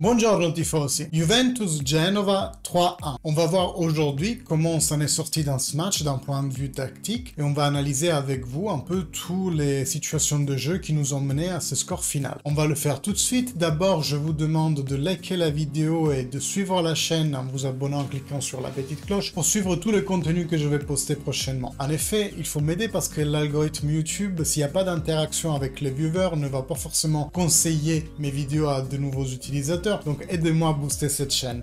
Buongiorno tifosi, Juventus-Genova 3-1. On va voir aujourd'hui comment on s'en est sorti dans ce match d'un point de vue tactique et on va analyser avec vous un peu toutes les situations de jeu qui nous ont mené à ce score final. On va le faire tout de suite. D'abord, je vous demande de liker la vidéo et de suivre la chaîne en vous abonnant en cliquant sur la petite cloche pour suivre tout le contenu que je vais poster prochainement. En effet, il faut m'aider parce que l'algorithme YouTube, s'il n'y a pas d'interaction avec les viewers, ne va pas forcément conseiller mes vidéos à de nouveaux utilisateurs. Donc aidez-moi à booster cette chaîne.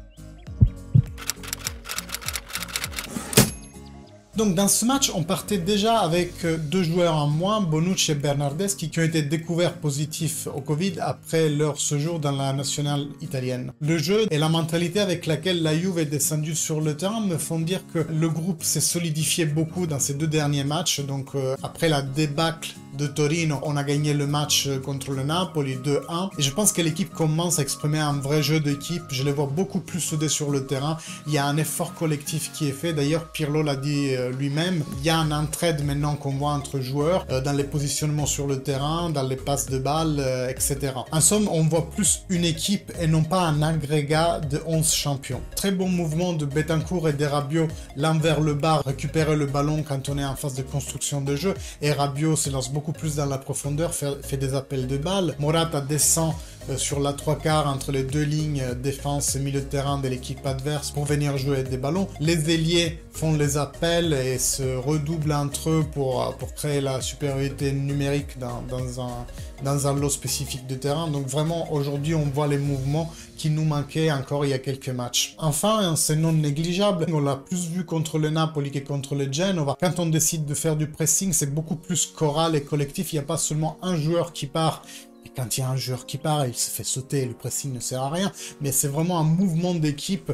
Donc dans ce match, on partait déjà avec deux joueurs en moins, Bonucci et Bernardeschi, qui ont été découverts positifs au Covid après leur séjour dans la nationale italienne. Le jeu et la mentalité avec laquelle la Juve est descendue sur le terrain me font dire que le groupe s'est solidifié beaucoup dans ces deux derniers matchs. Donc après la débâcle de Torino, on a gagné le match contre le Napoli 2-1 et je pense que l'équipe commence à exprimer un vrai jeu d'équipe. Je les vois beaucoup plus soudés sur le terrain. Il y a un effort collectif qui est fait. D'ailleurs, Pirlo l'a dit lui-même. Il y a un entraide maintenant qu'on voit entre joueurs dans les positionnements sur le terrain, dans les passes de balles, etc. En somme, on voit plus une équipe et non pas un agrégat de 11 champions. Très bon mouvement de Betancourt et de Rabiot l'un vers le bas, récupérer le ballon quand on est en phase de construction de jeu et Rabiot se lance beaucoup plus dans la profondeur, fait des appels de balles. Morata descend sur la 3/4 entre les deux lignes défense et milieu de terrain de l'équipe adverse pour venir jouer des ballons. Les ailiers font les appels et se redoublent entre eux pour créer la supériorité numérique dans un lot spécifique de terrain. Donc vraiment aujourd'hui on voit les mouvements qui nous manquaient encore il y a quelques matchs. Enfin, c'est non négligeable, on l'a plus vu contre le Napoli que contre le Genova. Quand on décide de faire du pressing, c'est beaucoup plus choral et collectif, il n'y a pas seulement un joueur qui part. Et quand il y a un joueur qui part, il se fait sauter, le pressing ne sert à rien. Mais c'est vraiment un mouvement d'équipe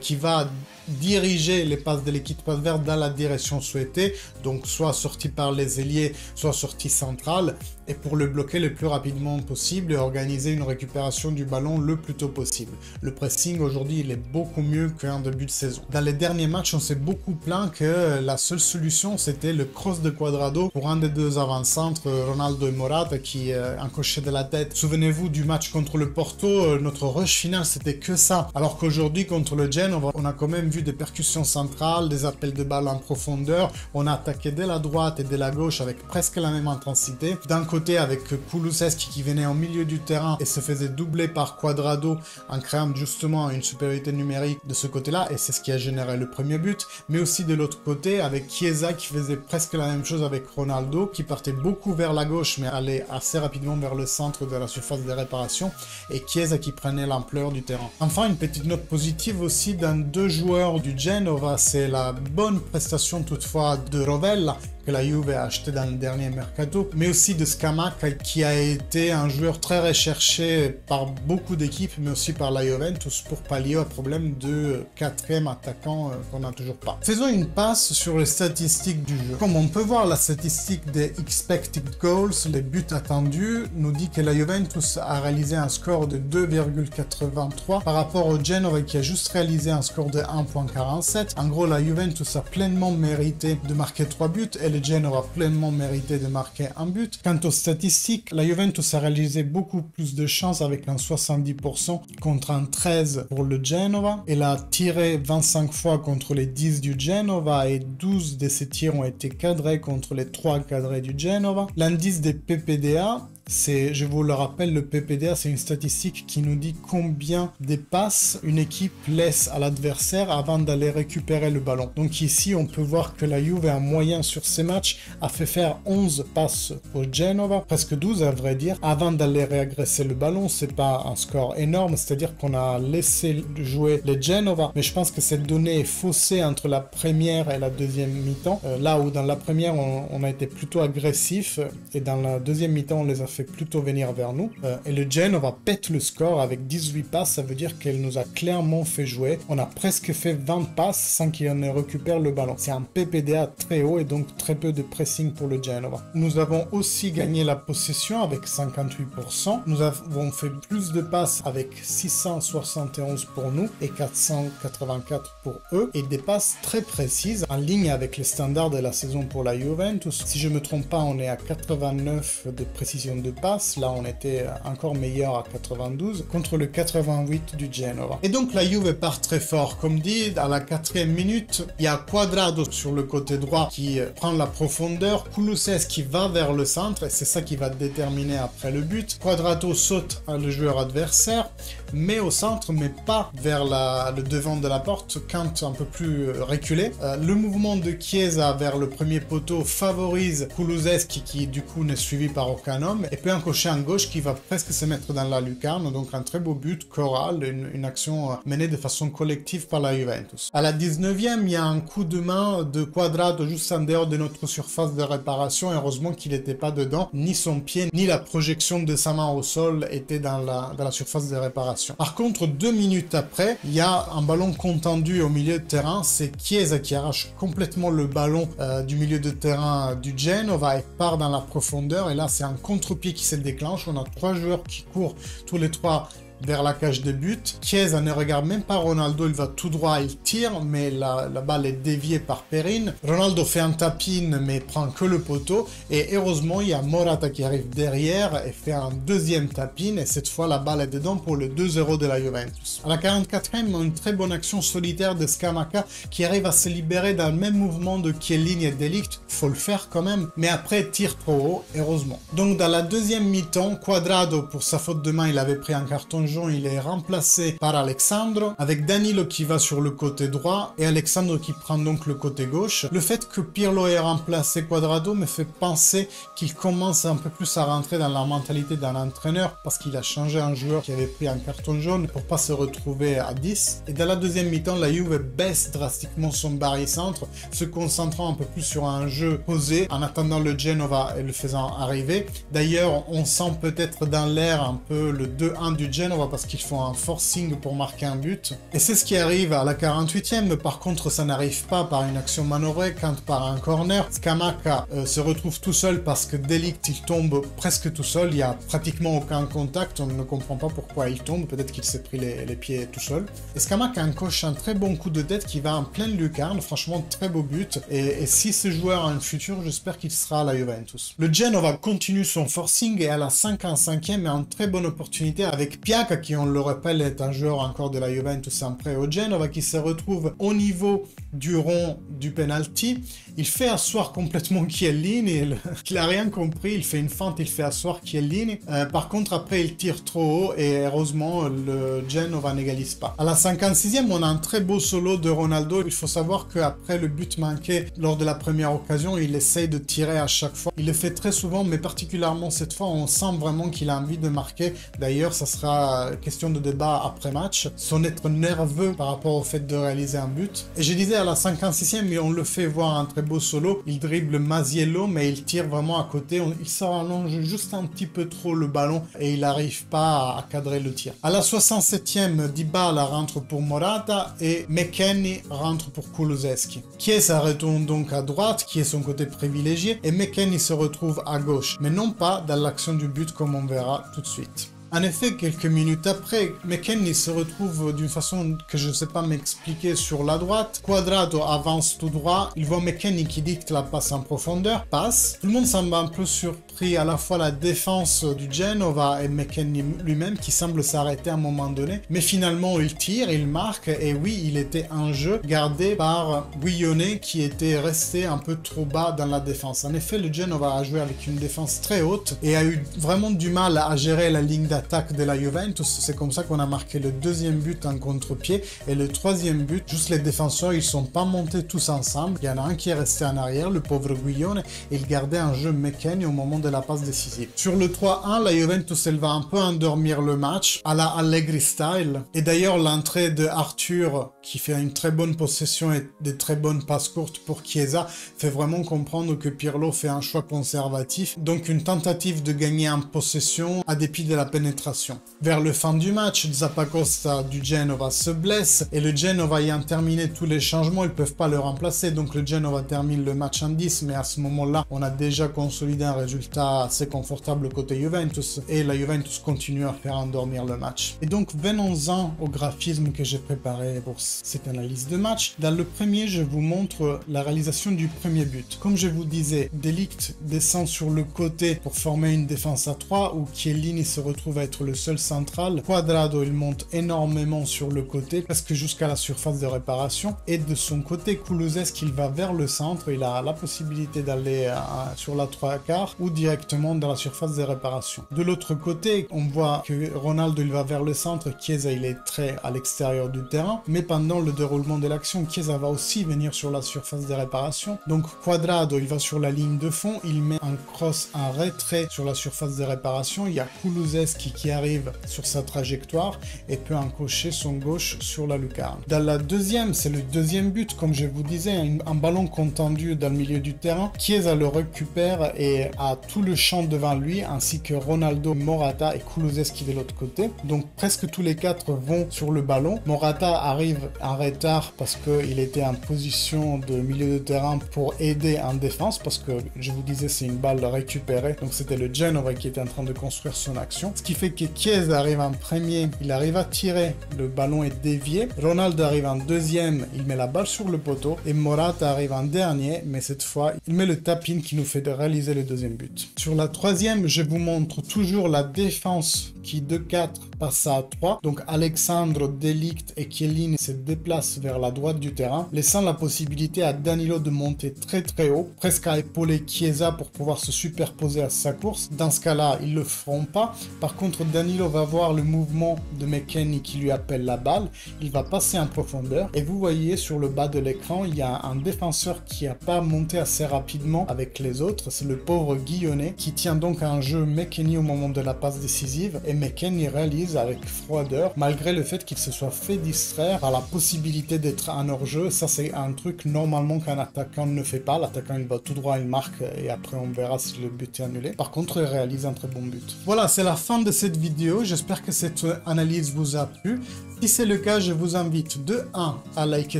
qui va diriger les passes de l'équipe adverse dans la direction souhaitée. Donc soit sorti par les ailiers, soit sortie centrale. Et pour le bloquer le plus rapidement possible et organiser une récupération du ballon le plus tôt possible. Le pressing aujourd'hui, il est beaucoup mieux qu'en début de saison. Dans les derniers matchs, on s'est beaucoup plaint que la seule solution, c'était le cross de Cuadrado pour un des deux avant-centres, Ronaldo et Morata, qui encochaient de la tête. Souvenez-vous du match contre le Porto, notre rush final, c'était que ça. Alors qu'aujourd'hui, contre le Genova, on a quand même vu des percussions centrales, des appels de balle en profondeur. On a attaqué de la droite et de la gauche avec presque la même intensité. D'un côté avec Kulusevski qui venait au milieu du terrain et se faisait doubler par Cuadrado en créant justement une supériorité numérique de ce côté-là et c'est ce qui a généré le premier but, mais aussi de l'autre côté avec Chiesa qui faisait presque la même chose avec Ronaldo qui partait beaucoup vers la gauche mais allait assez rapidement vers le centre de la surface de réparation et Chiesa qui prenait l'ampleur du terrain. Enfin, une petite note positive aussi dans deux joueurs du Genova, c'est la bonne prestation toutefois de Rovella que la Juve a acheté dans le dernier mercato, mais aussi de Scamacca qui a été un joueur très recherché par beaucoup d'équipes, mais aussi par la Juventus pour pallier au problème de quatrième attaquant qu'on n'a toujours pas. Faisons une passe sur les statistiques du jeu. Comme on peut voir, la statistique des expected goals, les buts attendus, nous dit que la Juventus a réalisé un score de 2,83 par rapport au Genova qui a juste réalisé un score de 1,47. En gros, la Juventus a pleinement mérité de marquer 3 buts et le Genova a pleinement mérité de marquer un but. Quant aux statistiques, la Juventus a réalisé beaucoup plus de chances avec un 70% contre un 13 pour le Genova. Elle a tiré 25 fois contre les 10 du Genova et 12 de ces tirs ont été cadrés contre les 3 cadrés du Genova. L'indice des PPDA, je vous le rappelle, le PPDA, c'est une statistique qui nous dit combien de passes une équipe laisse à l'adversaire avant d'aller récupérer le ballon. Donc ici, on peut voir que la Juve, en moyen sur ces matchs, a fait faire 11 passes au Genova, presque 12 à vrai dire, avant d'aller réagresser le ballon. C'est pas un score énorme, c'est-à-dire qu'on a laissé jouer les Genova, mais je pense que cette donnée est faussée entre la première et la deuxième mi-temps, là où dans la première, on a été plutôt agressif, et dans la deuxième mi-temps, on les a fait plutôt venir vers nous. Et le Genova pète le score avec 18 passes, ça veut dire qu'elle nous a clairement fait jouer. On a presque fait 20 passes sans qu'il en récupère le ballon. C'est un PPDA très haut et donc très peu de pressing pour le Genova. Nous avons aussi gagné la possession avec 58%. Nous avons fait plus de passes avec 671 pour nous et 484 pour eux. Et des passes très précises en ligne avec les standards de la saison pour la Juventus. Si je me trompe pas, on est à 89 de précision de passe. Là, on était encore meilleur à 92 contre le 88 du Genova. Et donc, la Juve part très fort. Comme dit, à la 4e minute, il y a Cuadrado sur le côté droit qui prend la profondeur. Kulusevski qui va vers le centre et c'est ça qui va déterminer après le but. Cuadrado saute le joueur adversaire, mais au centre, mais pas vers le devant de la porte, quand un peu plus reculé. Le mouvement de Chiesa vers le premier poteau favorise Kulusevski qui du coup n'est suivi par aucun homme et puis un cocher en gauche qui va presque se mettre dans la lucarne, donc un très beau but choral, une action menée de façon collective par la Juventus. À la 19e, il y a un coup de main de Cuadrado juste en dehors de notre surface de réparation. Heureusement qu'il n'était pas dedans, ni son pied, ni la projection de sa main au sol était dans la surface de réparation. Par contre, 2 minutes après, il y a un ballon contendu au milieu de terrain, c'est Chiesa qui arrache complètement le ballon du milieu de terrain du Genova et part dans la profondeur, et là c'est un contre-pied qui se déclenche. On a 3 joueurs qui courent tous les 3 vers la cage de but. Chiesa ne regarde même pas Ronaldo, il va tout droit, il tire, mais la balle est déviée par Perin. Ronaldo fait un tap-in, mais prend que le poteau, et heureusement, il y a Morata qui arrive derrière et fait un deuxième tap-in, et cette fois, la balle est dedans pour le 2-0 de la Juventus. À la 44e, une très bonne action solitaire de Scamacca qui arrive à se libérer dans le même mouvement de Chiellini et De Ligt. Faut le faire quand même, mais après, tire trop haut, heureusement. Donc, dans la deuxième mi-temps, Cuadrado, pour sa faute de main, il avait pris un carton jaune, il est remplacé par Alexandro, avec Danilo qui va sur le côté droit et Alexandro qui prend donc le côté gauche. Le fait que Pirlo ait remplacé Cuadrado me fait penser qu'il commence un peu plus à rentrer dans la mentalité d'un entraîneur, parce qu'il a changé un joueur qui avait pris un carton jaune pour pas se retrouver à 10. Et dans la deuxième mi-temps, la Juve baisse drastiquement son barycentre, se concentrant un peu plus sur un jeu posé en attendant le Genova et le faisant arriver. D'ailleurs, on sent peut-être dans l'air un peu le 2-1 du Genova parce qu'ils font un forcing pour marquer un but. Et c'est ce qui arrive à la 48e, mais par contre ça n'arrive pas par une action manœuvrée, quand par un corner. Scamacca se retrouve tout seul parce que De Ligt il tombe presque tout seul, il n'y a pratiquement aucun contact, on ne comprend pas pourquoi il tombe, peut-être qu'il s'est pris les pieds tout seul. Et Scamacca encoche un très bon coup de tête qui va en pleine lucarne, franchement très beau but, et si ce joueur a un futur, j'espère qu'il sera à la Juventus. Le Genova continue son forcing et à la 55e, il y a une très bonne opportunité avec Piaka qui, on le rappelle, est un joueur encore de la Juventus en prêt au Genova, qui se retrouve au niveau du rond du penalty. Il fait asseoir complètement Chiellini, il n'a rien compris, il fait une feinte, il fait asseoir Chiellini. Par contre, après, il tire trop haut et heureusement, le Genova n'égalise pas. À la 56e, on a un très beau solo de Ronaldo. Il faut savoir qu'après le but manqué lors de la première occasion, il essaye de tirer à chaque fois. Il le fait très souvent, mais particulièrement cette fois, on sent vraiment qu'il a envie de marquer. D'ailleurs, ça sera question de débat après match, son être nerveux par rapport au fait de réaliser un but. Et je disais à la 56e, mais on le fait voir un très beau solo, il dribble Masiello, mais il tire vraiment à côté, il se rallonge juste un petit peu trop le ballon et il n'arrive pas à cadrer le tir. À la 67e, Dybala rentre pour Morata et McKennie rentre pour Kulusevski. Chiesa retourne donc à droite, qui est son côté privilégié, et McKennie se retrouve à gauche, mais non pas dans l'action du but comme on verra tout de suite. En effet, quelques minutes après, McKennie se retrouve d'une façon que je ne sais pas m'expliquer sur la droite. Cuadrado avance tout droit, il voit McKennie qui dicte la passe en profondeur, passe. Tout le monde semble un peu surpris, à la fois la défense du Genova et McKennie lui-même qui semble s'arrêter à un moment donné. Mais finalement, il tire, il marque, et oui, il était en jeu, gardé par Guillone qui était resté un peu trop bas dans la défense. En effet, le Genova a joué avec une défense très haute et a eu vraiment du mal à gérer la ligne d'attaque de la Juventus. C'est comme ça qu'on a marqué le deuxième but en contre-pied et le troisième but, juste les défenseurs, ils sont pas montés tous ensemble. Il y en a un qui est resté en arrière, le pauvre Guillone, et il gardait un jeu McKennie au moment de la passe décisive. Sur le 3-1, la Juventus, elle va un peu endormir le match à la Allegri style. Et d'ailleurs, l'entrée de Arthur, qui fait une très bonne possession et de très bonnes passes courtes pour Chiesa, fait vraiment comprendre que Pirlo fait un choix conservatif. Donc une tentative de gagner en possession à dépit de la pénétration pénétration. Vers le fin du match, Zappacosta du Genova se blesse et le Genova ayant terminé tous les changements, ils ne peuvent pas le remplacer. Donc le Genova termine le match en 10, mais à ce moment-là, on a déjà consolidé un résultat assez confortable côté Juventus et la Juventus continue à faire endormir le match. Et donc venons-en au graphisme que j'ai préparé pour cette analyse de match. Dans le premier, je vous montre la réalisation du premier but. Comme je vous disais, De Ligt descend sur le côté pour former une défense à 3 où Chiellini se retrouve à être le seul central. Cuadrado, il monte énormément sur le côté presque jusqu'à la surface de réparation et de son côté, Kulusevski, il va vers le centre, il a la possibilité d'aller sur la 3/4 ou directement dans la surface de réparation. De l'autre côté, on voit que Ronaldo, il va vers le centre, Chiesa, il est très à l'extérieur du terrain, mais pendant le déroulement de l'action, Chiesa va aussi venir sur la surface de réparation. Donc Cuadrado, il va sur la ligne de fond, il met un cross, un retrait sur la surface de réparation, il y a Kulusevski qui arrive sur sa trajectoire et peut encocher son gauche sur la lucarne. Dans la deuxième, c'est le deuxième but, comme je vous disais, un ballon contendu dans le milieu du terrain, Chiesa le récupère et a tout le champ devant lui, ainsi que Ronaldo, Morata et Kulusevski de l'autre côté. Donc presque tous les quatre vont sur le ballon. Morata arrive en retard parce qu'il était en position de milieu de terrain pour aider en défense, parce que je vous disais c'est une balle récupérée, donc c'était le Genova qui était en train de construire son action. Ce qui fait que Chiesa arrive en premier, il arrive à tirer, le ballon est dévié. Ronaldo arrive en deuxième, il met la balle sur le poteau et Morata arrive en dernier, mais cette fois il met le tap-in qui nous fait réaliser le deuxième but. Sur la troisième, je vous montre toujours la défense qui de 4 passe à 3. Donc Alexandre, De Ligt et Chiellini se déplacent vers la droite du terrain, laissant la possibilité à Danilo de monter très haut, presque à épauler Chiesa pour pouvoir se superposer à sa course. Dans ce cas-là, ils le feront pas. Par contre, Danilo va voir le mouvement de McKennie qui lui appelle la balle. Il va passer en profondeur et vous voyez sur le bas de l'écran, il y a un défenseur qui n'a pas monté assez rapidement avec les autres. C'est le pauvre Guillonnet qui tient donc en jeu McKennie au moment de la passe décisive et McKennie réalise avec froideur, malgré le fait qu'il se soit fait distraire par la possibilité d'être en hors-jeu. Ça, c'est un truc normalement qu'un attaquant ne fait pas. L'attaquant, il va tout droit, il marque et après on verra si le but est annulé. Par contre, il réalise un très bon but. Voilà, c'est la fin de cette vidéo. J'espère que cette analyse vous a plu. Si c'est le cas, je vous invite de 1 à liker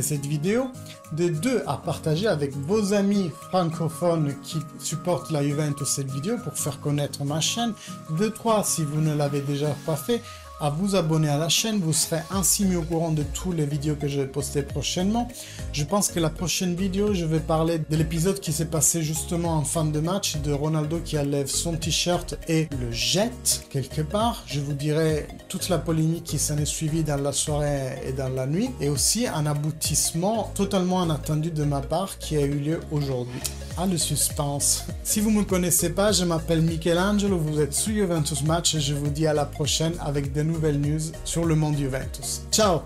cette vidéo, de 2 à partager avec vos amis francophones qui supportent la Juventus cette vidéo pour faire connaître ma chaîne, de 3 si vous ne l'avez déjà pas fait, à vous abonner à la chaîne, vous serez ainsi mis au courant de toutes les vidéos que je vais poster prochainement. Je pense que la prochaine vidéo, je vais parler de l'épisode qui s'est passé justement en fin de match, de Ronaldo qui enlève son t-shirt et le jette quelque part. Je vous dirai toute la polémique qui s'en est suivie dans la soirée et dans la nuit, et aussi un aboutissement totalement inattendu de ma part qui a eu lieu aujourd'hui. Ah, le suspense. Si vous ne me connaissez pas, je m'appelle Michelangelo, vous êtes sur Juventus Match et je vous dis à la prochaine avec de nouvelles news sur le monde Juventus. Ciao!